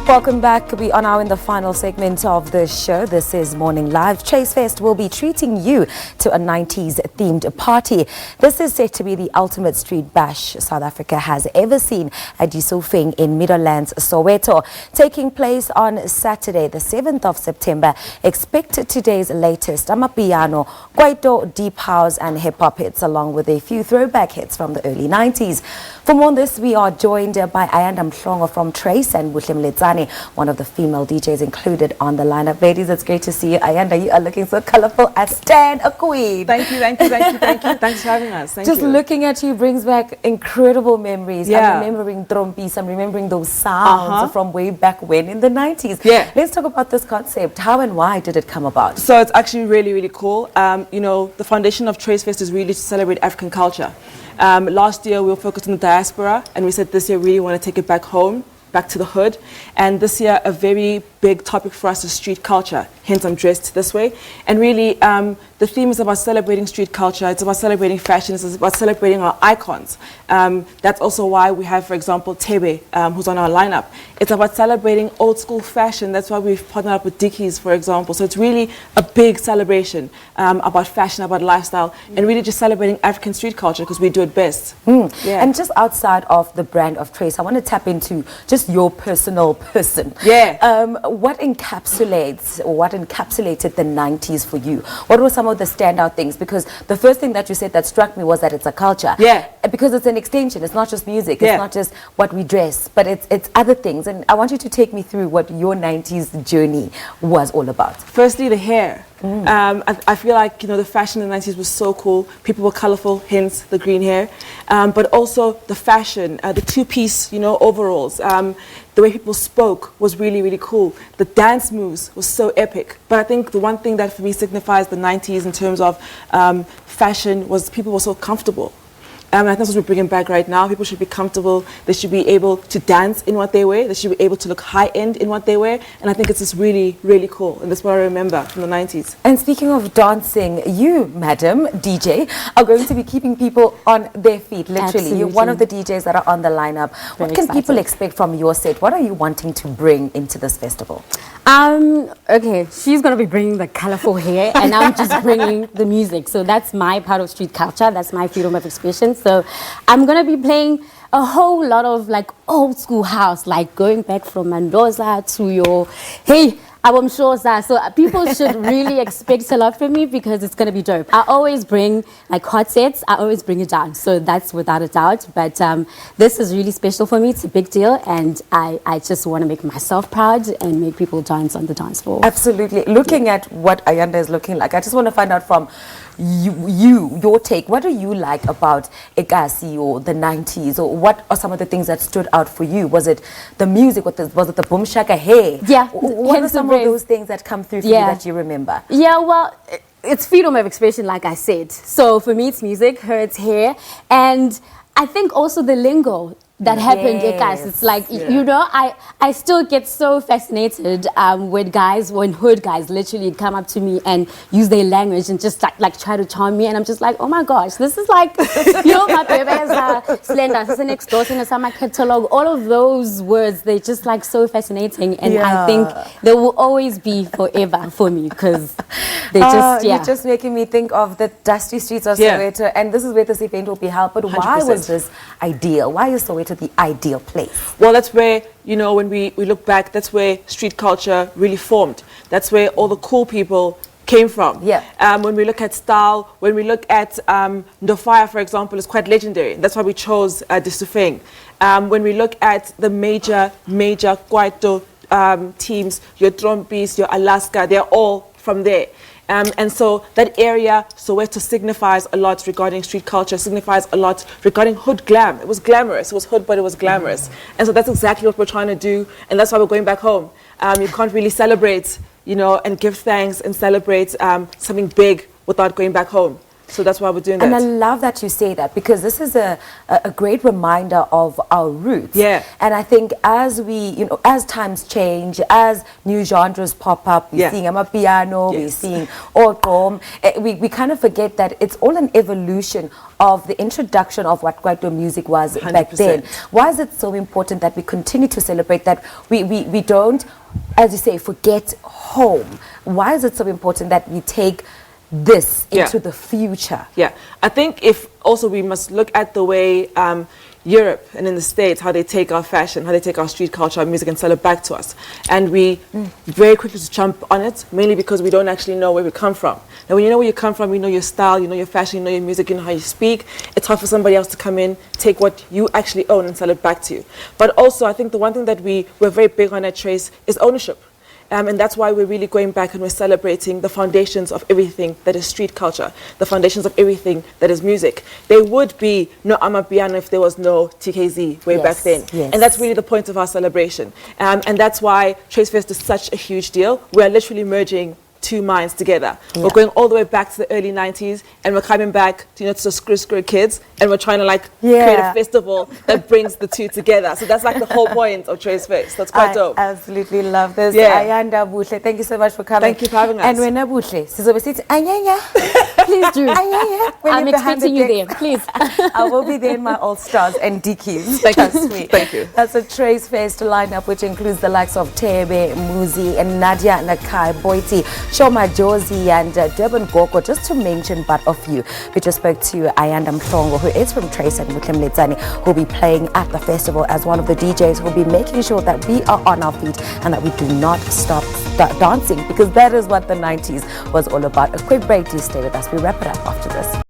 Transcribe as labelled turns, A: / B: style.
A: Welcome back. We are now in the final segment of the show. This is Morning Live. Trace Fest will be treating you to a 90s themed party. This is set to be the ultimate street bash South Africa has ever seen at Disoufeng in Meadowlands, Soweto. Taking place on Saturday, the 7th of September. Expect today's latest Amapiano, Kwaito, deep house and hip-hop hits, along with a few throwback hits from the early 90s. For more on this, we are joined by Ayanda Mhlongo from Trace and Buhle Molestane, one of the female DJs included on the lineup. Ladies, it's great to see you. Ayanda, you are looking so colorful. I stand a queen.
B: Thank you. Thanks for having us. Thank you.
A: Just looking at you brings back incredible memories. Yeah. I'm remembering trompis. I'm remembering those sounds from way back when in the 90s.
B: Yeah.
A: Let's talk about this concept. How and why did it come about?
B: So it's actually really cool. You know, the foundation of Trace Fest is really to celebrate African culture. Last year we were focused on the diaspora, and we said this year we really want to take it back home, back to the hood. And this year a very big topic for us is street culture, hence I'm dressed this way. And really the theme is about celebrating street culture, it's about celebrating fashion, it's about celebrating our icons. That's also why we have, for example, Tebe, who's on our lineup. It's about celebrating old school fashion. That's why we've partnered up with Dickies, for example. So it's really a big celebration about fashion, about lifestyle, and really just celebrating African street culture because we do it best.
A: Yeah. And just outside of the brand of Trace, I want to tap into just your personal person.
B: Yeah.
A: What encapsulated the 90s for you? What were some of the standout things? Because the first thing that you said that struck me was that it's a culture.
B: Yeah.
A: Because it's an extension. It's not just music.
B: Yeah.
A: It's not just what we dress, but it's other things. And I want you to take me through what your 90s journey was all about.
B: Firstly, the hair. I feel like, you know, the fashion in the 90s was so cool. People were colorful, hence the green hair. But also the fashion, the two-piece, you know, overalls. The way people spoke was really cool. The dance moves was so epic. But I think the one thing that for me signifies the 90s in terms of fashion was people were so comfortable. I think that's what we're bringing back right now. People should be comfortable. They should be able to dance in what they wear. They should be able to look high-end in what they wear. And I think it's just really cool. And that's what I remember from the 90s.
A: And speaking of dancing, you, madam DJ, are going to be keeping people on their feet, literally.
C: Absolutely.
A: You're one of the DJs that are on the lineup. What can people expect from your set? What are you wanting to bring into this festival?
C: Okay, she's going to be bringing the colorful hair and I'm just bringing the music. So that's my part of street culture. That's my freedom of expression. So I'm going to be playing a whole lot of like old school house, like going back from Mendoza to your, hey, I'm sure that. So people should really expect a lot from me because it's going to be dope. I always bring like hot sets. I always bring it down. So that's without a doubt. But this is really special for me. It's a big deal. And I just want to make myself proud and make people dance on the dance floor.
A: Absolutely. Looking at what Ayanda is looking like, I just want to find out from your take. What do you like about Ekasi or the 90s? Or what are some of the things that stood out for you? Was it the music? Was it the boom shaka hair?
C: Yeah.
A: What are some of those things that come through for you that you remember?
C: Yeah, well, it's freedom of expression, like I said. So for me, it's music, her, it's hair. And I think also the lingo that happened, guys. It's like, you know, I still get so fascinated when hood guys literally come up to me and use their language and just like try to charm me. And I'm just like, oh my gosh, this is like, you know, my babies slender, next door, my catalog, all of those words, they're just like so fascinating. And I think they will always be forever for me because they just,
A: You're just making me think of the dusty streets of Soweto. And this is where this event will be held. But 100%. Why was this ideal? Why is Soweto the ideal place?
B: Well, that's where, you know, when we look back, that's where street culture really formed. That's where all the cool people came from.
A: Yeah.
B: When we look at style, when we look at Ndofire, for example, is quite legendary. That's why we chose Disoufeng. When we look at the major Kwaito teams, your Trompis, your Alaska, they're all from there. And so that area, Soweto, signifies a lot regarding street culture, signifies a lot regarding hood glam. It was glamorous. It was hood, but it was glamorous. And so that's exactly what we're trying to do. And that's why we're going back home. You can't really celebrate, you know, and give thanks and celebrate something big without going back home. So that's why we're doing
A: And I
B: that.
A: love that you say that, because this is a great reminder of our roots.
B: Yeah.
A: And I think as we, as times change, as new genres pop up, we're seeing Amapiano, we're seeing Oqom, we kind of forget that it's all an evolution of the introduction of what Kwaito music was
B: 100%.
A: back then. Why is it so important that we continue to celebrate that? We don't, as you say, forget home. Why is it so important that we take this into the future?
B: Yeah, I think if also we must look at the way Europe and in the States, how they take our fashion, how they take our street culture, our music, and sell it back to us. And we very quickly just jump on it, mainly because we don't actually know where we come from. Now, when you know where you come from, you know your style, you know your fashion, you know your music, you know how you speak, it's hard for somebody else to come in, take what you actually own and sell it back to you. But also, I think the one thing that we're very big on at Trace is ownership. And that's why we're really going back and we're celebrating the foundations of everything that is street culture, the foundations of everything that is music. There would be no Amapiano if there was no TKZ way back then.
A: Yes.
B: And that's really the point of our celebration. And that's why Trace Fest is such a huge deal. We are literally merging two minds together. We're going all the way back to the early 90s, and we're coming back to, to the Screw kids, and we're trying to create a festival that brings the two together. So that's like the whole point of Trace Fest. That's quite dope.
A: I absolutely love this.
B: Yeah.
A: Ayanda Mhlongo, thank you so much for coming.
B: Thank you for having us.
A: And when Buhle, Ayanda,
C: Please do.
A: Ayanda,
C: I'm expecting you there, please.
A: I will be there in my All Stars and Dickies.
B: Trust me. Thank you.
A: That's a Trace Fest lineup, which includes the likes of Tebe, Muzi, and Nadia Nakai, Boiti, Shoma Josie, and Durban Goko, just to mention but a few. We just spoke to Ayanda Mhlongo, who is from Trace and Buhle Molestane, who will be playing at the festival as one of the DJs who will be making sure that we are on our feet and that we do not stop dancing, because that is what the 90s was all about. A quick break, do stay with us. We wrap it up after this.